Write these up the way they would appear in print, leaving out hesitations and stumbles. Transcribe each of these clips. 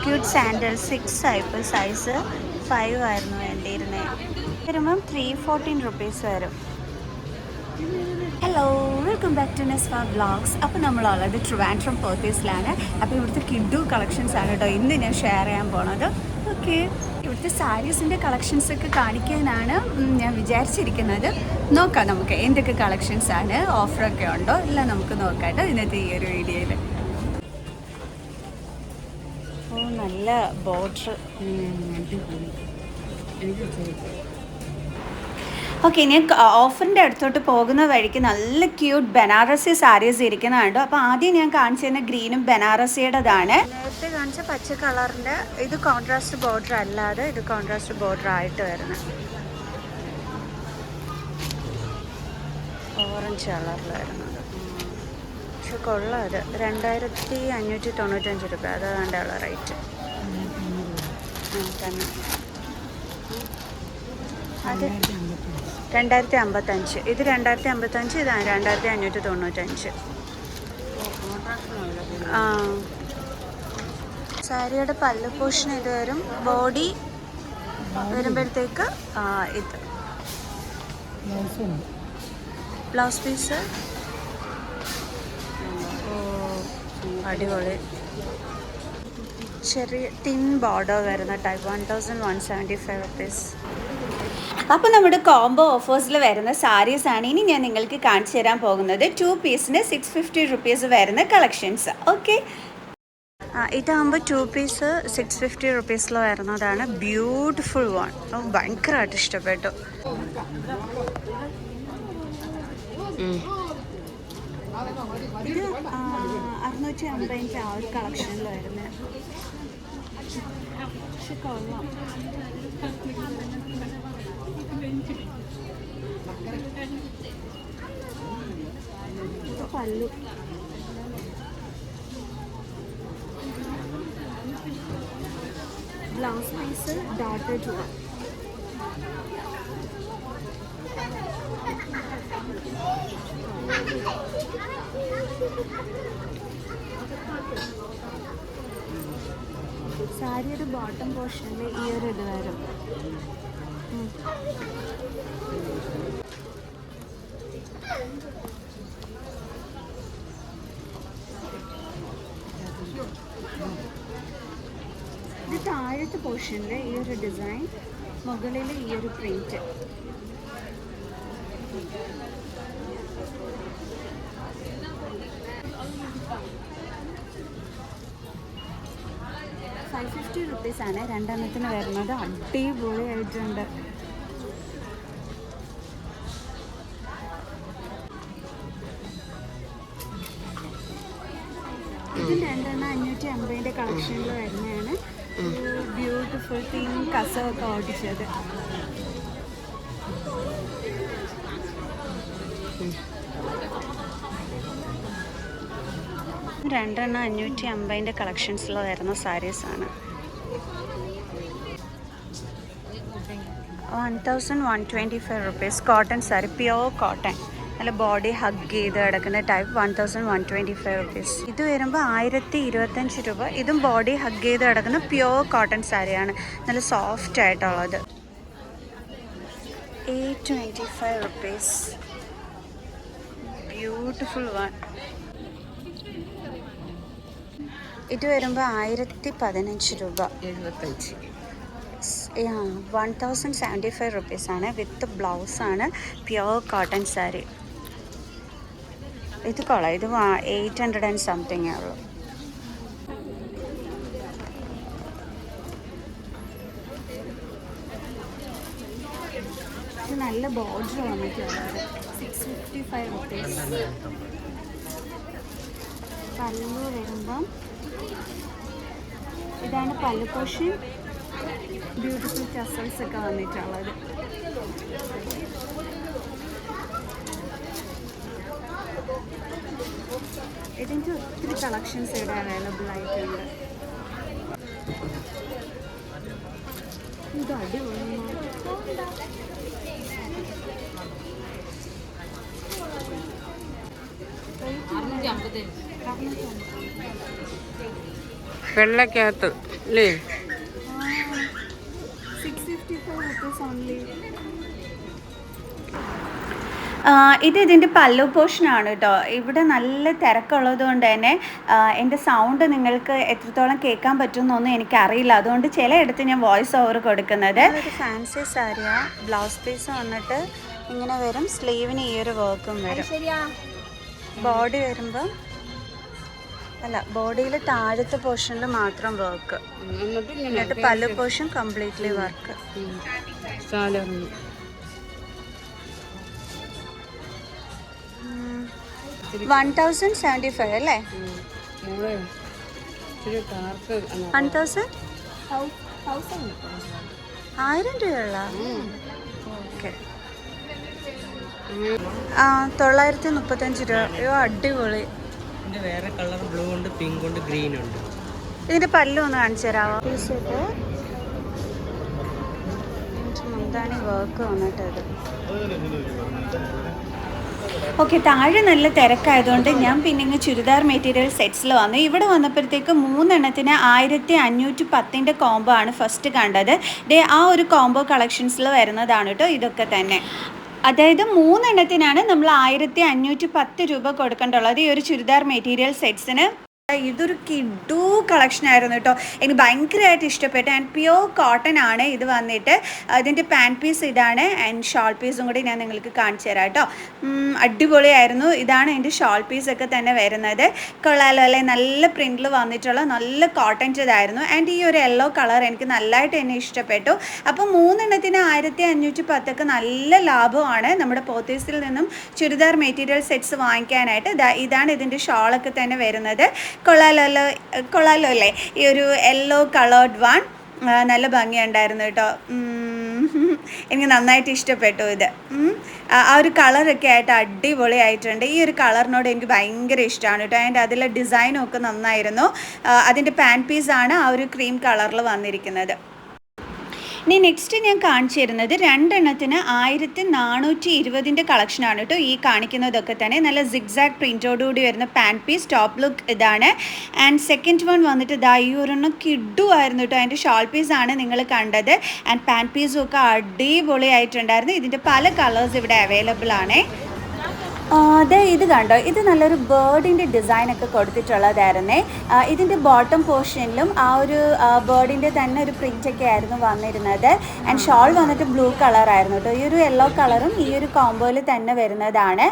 Cute sandal 6 type size 5 ആയിരുന്നു വേണ്ടിയിരുന്നത്. വരുമ്പം 314 rupees വരും. Hello, welcome back to Nesfa vlogs. അപ്പോൾ നമ്മളുള്ളത് ട്രിവാൻഡ്രം പോത്തീസിലാണ്. അപ്പോൾ ഇവിടുത്തെ കിഡു കളക്ഷൻസ് ആണ് കേട്ടോ ഇന്ന് ഞാൻ ഷെയർ ചെയ്യാൻ പോണത്. ഓക്കെ, ഇവിടുത്തെ സാരീസിൻ്റെ കളക്ഷൻസൊക്കെ കാണിക്കാനാണ് ഞാൻ വിചാരിച്ചിരിക്കുന്നത്. നോക്കാം നമുക്ക് എന്തൊക്കെ കളക്ഷൻസ് ആണ്, ഓഫറൊക്കെ ഉണ്ടോ എല്ലാം നമുക്ക് നോക്കാം കേട്ടോ ഇന്നത്തെ ഈ ഒരു വീഡിയോയിൽ. ഓ, നല്ല ബോർഡർ. ഓക്കെ, ഇനി ഓഫറിൻ്റെ അടുത്തോട്ട് പോകുന്ന വഴിക്ക് നല്ല ക്യൂട്ട് ബനാറസി സാരീസ് ഇരിക്കുന്നതുണ്ട്. അപ്പോൾ ആദ്യം ഞാൻ കാണിച്ചു തരുന്ന ഗ്രീനും ബനാറസിയുടേതാണ്. നേരത്തെ കാണിച്ച പച്ച കളറിൻ്റെ ഇത് കോൺട്രാസ്റ്റ് ബോർഡർ അല്ലാതെ ഇത് കോൺട്രാസ്റ്റ് ബോർഡർ ആയിട്ട് വരുന്നത് ഓറഞ്ച് കളറിൽ വരുന്നത്. പക്ഷെ കൊള്ളാം. അത് 2595 രൂപ. അതാണ്ടുള്ള റേറ്റ് തന്നെ. അത് 2055, ഇത് 2055, ഇത് 2595. ആ, സാരിയുടെ പല്ല് പോർഷൻ ഇത് വരും. ബോഡി വരുമ്പോഴത്തേക്ക് ഇത് ബ്ലൗസ് പീസ്. ഓ, അടിപൊളി. ചെറിയ തിൻ ബോർഡർ വരുന്ന ടൈപ്പ് 1175 റുപ്പീസ്. അപ്പോൾ നമ്മുടെ കോംബോ ഓഫേഴ്സിൽ വരുന്ന സാരീസാണ് ഇനി ഞാൻ നിങ്ങൾക്ക് കാണിച്ചു തരാൻ പോകുന്നത്. 2 പീസിന് 650 റുപ്പീസ് വരുന്ന കളക്ഷൻസ്. ഓക്കെ, ഇതാകുമ്പോൾ 2 പീസ് 650 റുപ്പീസിൽ വരുന്നതാണ്. Beautiful one. ഭയങ്കരമായിട്ട് ഇഷ്ടപ്പെട്ടു. ഇത് 650 ആ ഒരു കളക്ഷനിൽ വരുന്നത്. പക്ഷെ കൊള്ളാം. പല്ലു ബ്ലൗസ് പീസ് ഡോട്ടഡ്. സാരിയുടെ ബോട്ടം പോർഷനിൽ ഈ ഒരു ഇത് വരും. ഇത് താഴത്തെ പോർഷനിൽ ഈ ഒരു ഡിസൈൻ, മുകളിൽ ഈ ഒരു പ്രിന്റ്. ₹550 ആണ് രണ്ടെണ്ണത്തിന് വരുന്നത്. അടിപൊളിയായിട്ടുണ്ട്. ഇത് രണ്ടെണ്ണം 550 കളക്ഷനിൽ വരുന്നതാണ്. ബ്യൂട്ടിഫുൾ തിൻ കസവൊക്കെ ഓടിച്ചത്. രണ്ടെണ്ണം 550 കളക്ഷൻസിൽ വരുന്ന സാരീസാണ്. 1125 rupees. Cotton sari, pure cotton, നല്ല ബോഡി ഹഗ് ചെയ്ത് കിടക്കുന്ന ടൈപ്പ്. 1125 റുപ്പീസ്. ഇത് വരുമ്പോൾ 1025 രൂപ. ഇതും ബോഡി ഹഗ് ചെയ്ത് കിടക്കുന്ന പ്യോർ കോട്ടൺ സാരിയാണ്, നല്ല സോഫ്റ്റ് ആയിട്ടുള്ളത്. 825 റുപ്പീസ്. Beautiful one. ഇത് വരുമ്പോൾ 1015 രൂപ. 1075 റുപ്പീസാണ്. വിത്ത് ബ്ലൗസാണ്, പ്യോർ കോട്ടൺ സാരി. ഇത് കൊള്ളാം. ഇത് 800 and something ഉള്ളൂ. ഇത് നല്ല ബോർഡർ വന്നിട്ടുള്ളത്. 655 റുപ്പീസ്. പല്ലു വരുമ്പം ഇതാണ് പല്ലു പോർഷൻ. ബ്യൂട്ടിഫുൾ ടസൽസ് ഒക്കെ വന്നിട്ടുള്ളത്. ഇതിൻ്റെ ഒത്തിരി കളക്ഷൻസ് ഇവിടെ അവൈലബിൾ ആയിട്ടുണ്ട്. ഇത് അടിപൊളിയാണ്. വെള്ളക്കകത്ത് അല്ലേ? 654 rupees only. ഇത് ഇതിൻ്റെ പല്ലു പോർഷനാണ് കേട്ടോ. ഇവിടെ നല്ല തിരക്കുള്ളത് കൊണ്ട് തന്നെ എൻ്റെ സൗണ്ട് നിങ്ങൾക്ക് എത്രത്തോളം കേൾക്കാൻ പറ്റുമെന്നൊന്നും എനിക്കറിയില്ല. അതുകൊണ്ട് ചിലയിടത്ത് ഞാൻ വോയിസ് ഓവർ കൊടുക്കുന്നത്. ഒരു ഫാൻസി സാരിയാണ്. ബ്ലൗസ് പീസ് വന്നിട്ട് ഇങ്ങനെ വരും. സ്ലീവിന് ഈ ഒരു വർക്കും വരും. ബോഡി വരുമ്പം അല്ല, ബോഡിയിൽ താഴത്തെ പോർഷനിൽ മാത്രം വർക്ക്, എന്നിട്ട് പല്ലു പോർഷൻ കംപ്ലീറ്റ്ലി വർക്ക്. 1075 അല്ലേ? 1000 1000 രൂപയുള്ള. ഓക്കെ, 935 രൂപ. അയ്യോ അടിപൊളി. വേറെ കളർ ബ്ലൂ ഉണ്ട്, പിങ്ക് ഉണ്ട്, ഗ്രീൻ ഉണ്ട്. ഇതിന്റെ പല്ലു ഒന്ന് കാണിച്ചു തരാമോ? മുന്താണി വർക്ക് വന്നിട്ടത്. ഓക്കെ, താഴെ നല്ല തിരക്കായതുകൊണ്ട് ഞാൻ പിന്നെ ഇങ്ങ് ചുരിദാർ മെറ്റീരിയൽ സെറ്റ്സിൽ വന്നു. ഇവിടെ വന്നപ്പോഴത്തേക്ക് 3 എണ്ണത്തിന് 1510 കോംബോ ആണ് ഫസ്റ്റ് കണ്ടത്. ആ ഒരു കോംബോ കളക്ഷൻസിൽ വരുന്നതാണ് കേട്ടോ ഇതൊക്കെ തന്നെ. അതായത് 3 എണ്ണത്തിനാണ് നമ്മൾ 1510 രൂപ കൊടുക്കേണ്ടുള്ളത് ഈ ഒരു ചുരിദാർ മെറ്റീരിയൽ സെറ്റ്സിന്. ഇതൊരു കിഡു കളക്ഷൻ ആയിരുന്നു കേട്ടോ. എനിക്ക് ഭയങ്കരമായിട്ട് ഇഷ്ടപ്പെട്ടു. ആൻഡ് പ്യോർ കോട്ടൺ ആണ് ഇത് വന്നിട്ട്. ഇതിൻ്റെ പാൻറ്റ് പീസ് ഇതാണ്, ആൻഡ് ഷോൾ പീസും കൂടി ഞാൻ നിങ്ങൾക്ക് കാണിച്ചു തരാം കേട്ടോ. അടിപൊളിയായിരുന്നു. ഇതാണ് എൻ്റെ ഷോൾ പീസൊക്കെ തന്നെ വരുന്നത്. കൊള്ളാലോ അല്ലേ? നല്ല പ്രിൻറ്റിൽ വന്നിട്ടുള്ള നല്ല കോട്ടൻ്റെതായിരുന്നു. ആൻഡ് ഈ ഒരു യെല്ലോ കളർ എനിക്ക് നല്ലതായിട്ട് എന്നെ ഇഷ്ടപ്പെട്ടു. അപ്പോൾ 3 എണ്ണത്തിന് 1510 നല്ല ലാഭമാണ് നമ്മുടെ പോത്തീസിൽ നിന്നും ചുരിദാർ മെറ്റീരിയൽ സെറ്റ്സ് വാങ്ങിക്കാനായിട്ട്. ഇതാണ് ഇതിൻ്റെ ഷോളൊക്കെ തന്നെ വരുന്നത്. കൊള്ളാലോ അല്ലേ? ഈ ഒരു യെല്ലോ കളേർഡ് വൺ നല്ല ഭംഗിയുണ്ടായിരുന്നു കേട്ടോ. എനിക്ക് നന്നായിട്ട് ഇഷ്ടപ്പെട്ടു ഇത്. ആ ഒരു കളറൊക്കെ ആയിട്ട് അടിപൊളിയായിട്ടുണ്ട്. ഈ ഒരു കളറിനോട് എനിക്ക് ഭയങ്കര ഇഷ്ടമാണ് കേട്ടോ. ആൻഡ് അതിലെ ഡിസൈനും ഒക്കെ നന്നായിരുന്നു. അതിൻ്റെ പാൻറ്റ് പീസാണ് ആ ഒരു ക്രീം കളറിൽ വന്നിരിക്കുന്നത്. ഇനി നെക്സ്റ്റ് ഞാൻ കാണിച്ചു തരുന്നത് 2 എണ്ണത്തിന് 1420 കളക്ഷനാണ് കേട്ടോ. ഈ കാണിക്കുന്നതൊക്കെ തന്നെ നല്ല സിഗ്സാഗ് പ്രിൻറ്റോടുകൂടി വരുന്ന പാൻറ്റ് പീസ്. ടോപ്പ് ലുക്ക് ഇതാണ്. ആൻഡ് സെക്കൻഡ് വൺ വന്നിട്ട് ഈ ഒരെണ്ണം കിഡു ആയിരുന്നു കേട്ടോ. അതിൻ്റെ ഷോൾ പീസാണ് നിങ്ങൾ കണ്ടത്. ആൻഡ് പാൻറ്റ് പീസും ഒക്കെ അടിപൊളിയായിട്ടുണ്ടായിരുന്നു. ഇതിൻ്റെ പല കളേഴ്സ് ഇവിടെ അവൈലബിൾ ആണ്. ഇത് കണ്ടോ, ഇത് നല്ലൊരു ബേർഡിൻ്റെ ഡിസൈനൊക്കെ കൊടുത്തിട്ടുള്ളതായിരുന്നേ. ഇതിൻ്റെ ബോട്ടം പോർഷനിലും ആ ഒരു ബേർഡിൻ്റെ തന്നെ ഒരു പ്രിൻ്റൊക്കെ ആയിരുന്നു വന്നിരുന്നത്. ആൻഡ് ഷോൾ വന്നിട്ട് ബ്ലൂ കളറായിരുന്നു കേട്ടോ. ഈ ഒരു യെല്ലോ കളറും ഈ ഒരു കോംബോയിൽ തന്നെ വരുന്നതാണ്.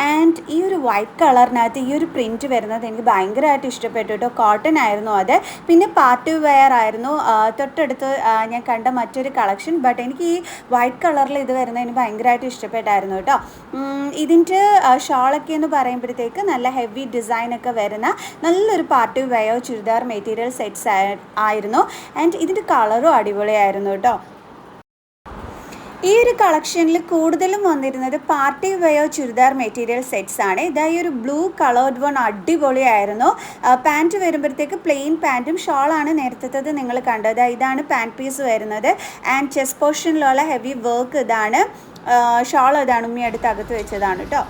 ആൻഡ് ഈ ഒരു വൈറ്റ് കളറിനകത്ത് ഈ ഒരു പ്രിൻറ്റ് വരുന്നത് എനിക്ക് ഭയങ്കരമായിട്ട് ഇഷ്ടപ്പെട്ടു കേട്ടോ. കോട്ടൺ ആയിരുന്നു അത്. പിന്നെ പാർട്ടി വെയർ ആയിരുന്നു തൊട്ടടുത്ത് ഞാൻ കണ്ട മറ്റൊരു കളക്ഷൻ. ബട്ട് എനിക്ക് ഈ വൈറ്റ് കളറിൽ ഇത് വരുന്നത് എനിക്ക് ഭയങ്കരമായിട്ട് ഇഷ്ടപ്പെട്ടായിരുന്നു കേട്ടോ. ഇതിൻ്റെ ഷോളൊക്കെ എന്ന് പറയുമ്പോഴത്തേക്ക് നല്ല ഹെവി ഡിസൈനൊക്കെ വരുന്ന നല്ലൊരു party wear churidar material sets ആയിരുന്നു. ആൻഡ് ഇതിൻ്റെ കളറും അടിപൊളിയായിരുന്നു കേട്ടോ. ഈ ഒരു കളക്ഷനിൽ കൂടുതലും വന്നിരുന്നത് party wear churidar material sets ആണ്. ഇതായി ഒരു ബ്ലൂ കളേർഡ് വൺ അടിപൊളിയായിരുന്നു. പാൻറ്റ് വരുമ്പോഴത്തേക്ക് പ്ലെയിൻ പാൻറ്റും ഷോളാണ് നേരത്തത് നിങ്ങൾ കണ്ടത്. ഇതാണ് പാൻറ്റ് പീസ് വരുന്നത്. ആൻഡ് ചെസ്റ്റ് പോർഷനിലുള്ള ഹെവി വർക്ക് ഇതാണ്. ഷോൾ ഇതാണ് ഉമ്മി അടുത്ത് അകത്ത് വെച്ചതാണ് കേട്ടോ.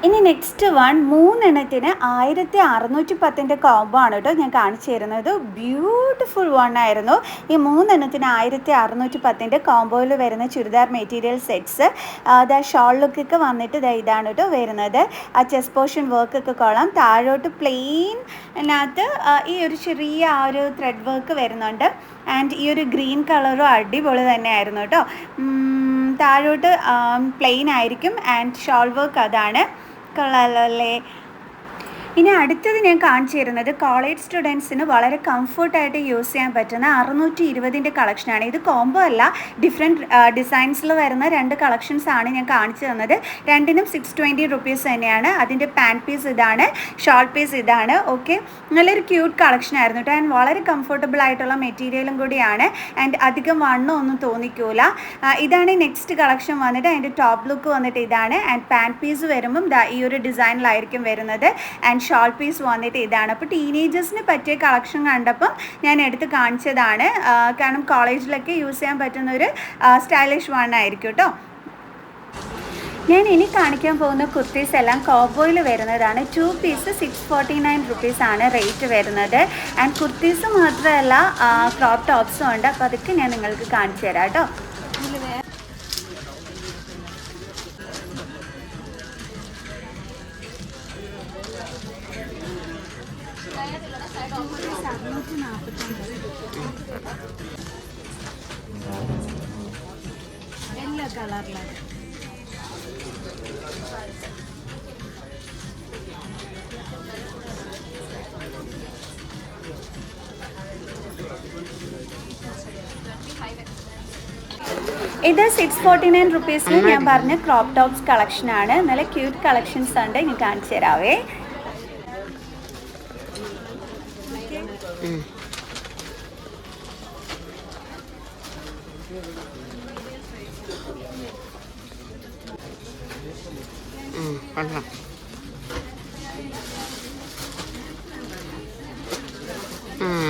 ഇനി നെക്സ്റ്റ് വൺ 3 എണ്ണത്തിന് 1610 കോംബോ ആണ് കേട്ടോ ഞാൻ കാണിച്ചു തരുന്നത്. ബ്യൂട്ടിഫുൾ വൺ ആയിരുന്നു. ഈ 3 എണ്ണത്തിന് 1610 കോംബോയിൽ വരുന്ന ചുരിദാർ മെറ്റീരിയൽ സെറ്റ്സ്. ഷോൾ ലുക്കൊക്കെ വന്നിട്ട് ഇതാണ് കേട്ടോ വരുന്നത്. ആ ചെസ്റ്റ് പോർഷൻ വർക്കൊക്കെ കൊള്ളാം. താഴോട്ട് പ്ലെയിനകത്ത് ഈ ഒരു ചെറിയ ആ ഒരു ത്രെഡ് വർക്ക് വരുന്നുണ്ട്. ആൻഡ് ഈ ഒരു ഗ്രീൻ കളറും അടിപൊളി തന്നെയായിരുന്നു കേട്ടോ. താഴോട്ട് പ്ലെയിൻ ആയിരിക്കും. ആൻഡ് ഷോൾ വർക്ക് അതാണ്. കൊള്ളാലോ അല്ലേ? ഇനി അടുത്തത് ഞാൻ കാണിച്ചു തരുന്നത് കോളേജ് സ്റ്റുഡൻസിന് വളരെ കംഫർട്ടായിട്ട് യൂസ് ചെയ്യാൻ പറ്റുന്ന 620 കളക്ഷനാണ്. ഇത് കോംബോ അല്ല, ഡിഫറെൻറ്റ് ഡിസൈൻസിൽ വരുന്ന 2 കളക്ഷൻസ് ആണ് ഞാൻ കാണിച്ചു തന്നത്. രണ്ടിനും 620 റുപ്പീസ് തന്നെയാണ്. അതിൻ്റെ പാൻറ് പീസ് ഇതാണ്, ഷോൾ പീസ് ഇതാണ്. ഓക്കെ, നല്ലൊരു ക്യൂട്ട് കളക്ഷൻ ആയിരുന്നു കേട്ടോ. ആൻഡ് വളരെ കംഫർട്ടബിൾ ആയിട്ടുള്ള മെറ്റീരിയലും കൂടിയാണ്. ആൻഡ് അധികം വണ്ണം ഒന്നും തോന്നിക്കൂല. ഇതാണ് നെക്സ്റ്റ് കളക്ഷൻ വന്നിട്ട്. അതിൻ്റെ ടോപ്പ് ലുക്ക് വന്നിട്ട് ഇതാണ്. ആൻഡ് പാൻറ് പീസ് വരുമ്പം ഈ ഒരു ഡിസൈനിലായിരിക്കും വരുന്നത്. ആൻഡ് ഷോൾ പീസ് വന്നിട്ട് ഇതാണ്. അപ്പോൾ ടീനേജേഴ്സിന് പറ്റിയ കളക്ഷൻ കണ്ടപ്പം ഞാൻ എടുത്ത് കാണിച്ചതാണ്. കാരണം കോളേജിലൊക്കെ യൂസ് ചെയ്യാൻ പറ്റുന്നൊരു സ്റ്റൈലിഷ് വൺ ആയിരിക്കും കേട്ടോ. ഞാൻ ഇനി കാണിക്കാൻ പോകുന്ന കുർത്തീസ് എല്ലാം കോംബോയിൽ വരുന്നതാണ്. 2 പീസ് 649 റുപ്പീസ് ആണ് റേറ്റ് വരുന്നത്. ആൻഡ് കുർത്തീസ് മാത്രമല്ല, ക്രോപ്പ് ടോപ്സും ഉണ്ട്. അപ്പോൾ അതൊക്കെ ഞാൻ നിങ്ങൾക്ക് കാണിച്ചു തരാം കേട്ടോ. എല്ലാ കളറിലാണ്. ഇത് 649 റുപ്പീസിന് ഞാൻ പറഞ്ഞ ക്രോപ്പ് ടോപ്സ് കളക്ഷനാണ്. നല്ല ക്യൂട്ട് കളക്ഷൻസ് ഉണ്ട്. ഞാൻ കാണിച്ചു തരാവേ.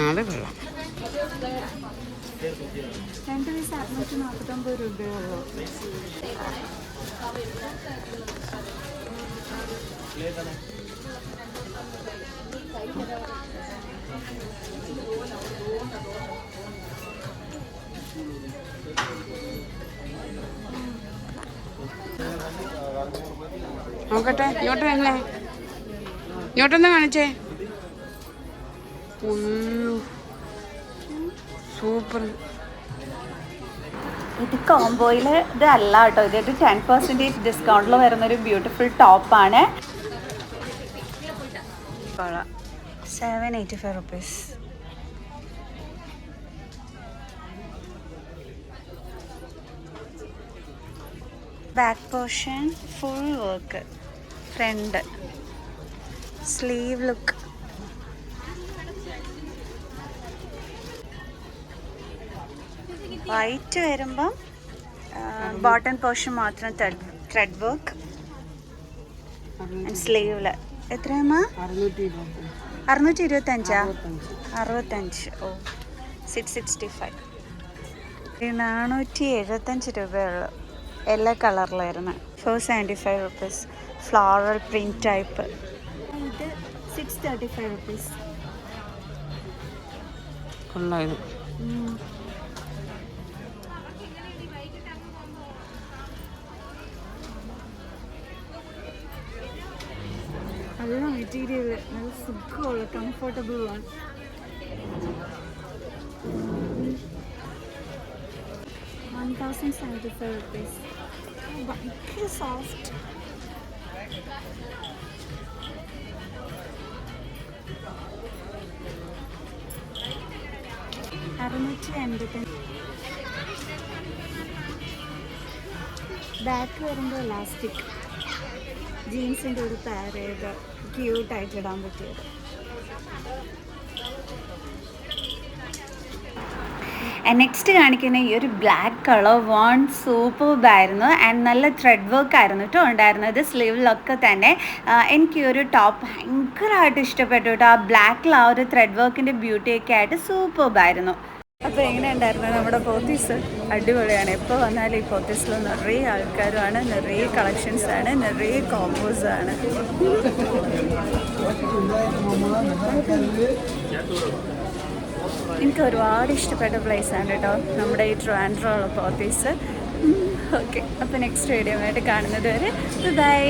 അത് കൊള്ളാം. 2 പീസ് 649 രൂപയേ ഉള്ളൂ. നോക്കട്ടെ, ഇങ്ങോട്ടല്ലേ, ഇങ്ങോട്ടൊന്ന് കാണിച്ചേ. സൂപ്പർ. ഇത് കോംബോയിൽ ഇത് അല്ല കേട്ടോ. ഇതൊരു 10% ഡിസ്കൗണ്ടിൽ വരുന്നൊരു ബ്യൂട്ടിഫുൾ ടോപ്പാണ്. 785 rupees. Back portion full work, front sleeve look. White വരുമ്പം ബോട്ടം പോർഷൻ മാത്രം ത്രെഡ് വർക്ക്. സ്ലീവിൽ എത്രയാ? 625. 65. ഓ, 665. 475 രൂപയുള്ളൂ. എല്ലാ കളറിലായിരുന്നു. 475 റുപ്പീസ്. Floral print type. ഇത് 635 റുപ്പീസ്. കൊള്ളായത്. നല്ല മെറ്റീരിയൽ, നല്ല സുഖമുള്ള കംഫർട്ടബിൾ വൺ. $1,075. ഭയങ്കര സോഫ്റ്റ്. ബാക്ക് വരുമ്പോൾ ഇലാസ്റ്റിക് ജീൻസിൻ്റെ ഒരു പെയർ ചെയ്ത് ക്യൂട്ടായിട്ട് ഇടാൻ പറ്റിയത്. നെക്സ്റ്റ് കാണിക്കുന്ന ഈ ഒരു ബ്ലാക്ക് കളർ വൺ സൂപ്പർബായിരുന്നു. ആൻഡ് നല്ല ത്രെഡ് വർക്ക് ആയിരുന്നു കേട്ടോ ഉണ്ടായിരുന്നത് സ്ലീവിലൊക്കെ തന്നെ. എനിക്ക് ഈ ഒരു ടോപ്പ് ഭയങ്കരമായിട്ട് ഇഷ്ടപ്പെട്ടു കേട്ടോ. ആ ബ്ലാക്കിൽ ആ ഒരു ത്രെഡ് വർക്കിൻ്റെ ബ്യൂട്ടിയൊക്കെ ആയിട്ട് സൂപ്പർബായിരുന്നു. അപ്പോൾ എങ്ങനെ ഉണ്ടായിരുന്നു നമ്മുടെ പോത്തീസ്? അടിപൊളിയാണ്. എപ്പോൾ വന്നാലും ഈ പോത്തീസിൽ നിറയെ ആൾക്കാരുമാണ്, നിറയെ കളക്ഷൻസാണ്, നിറയെ കോമ്പോസാണ്. എനിക്ക് ഒരുപാട് ഇഷ്ടപ്പെട്ട പ്ലേസാണ് കേട്ടോ നമ്മുടെ ഈ ട്രിവാൻഡ്രം ഉള്ള പോത്തീസ്. ഓക്കെ, അപ്പോൾ നെക്സ്റ്റ് വീഡിയോ ആയിട്ട് കാണുന്നത് വരെ ബൈ.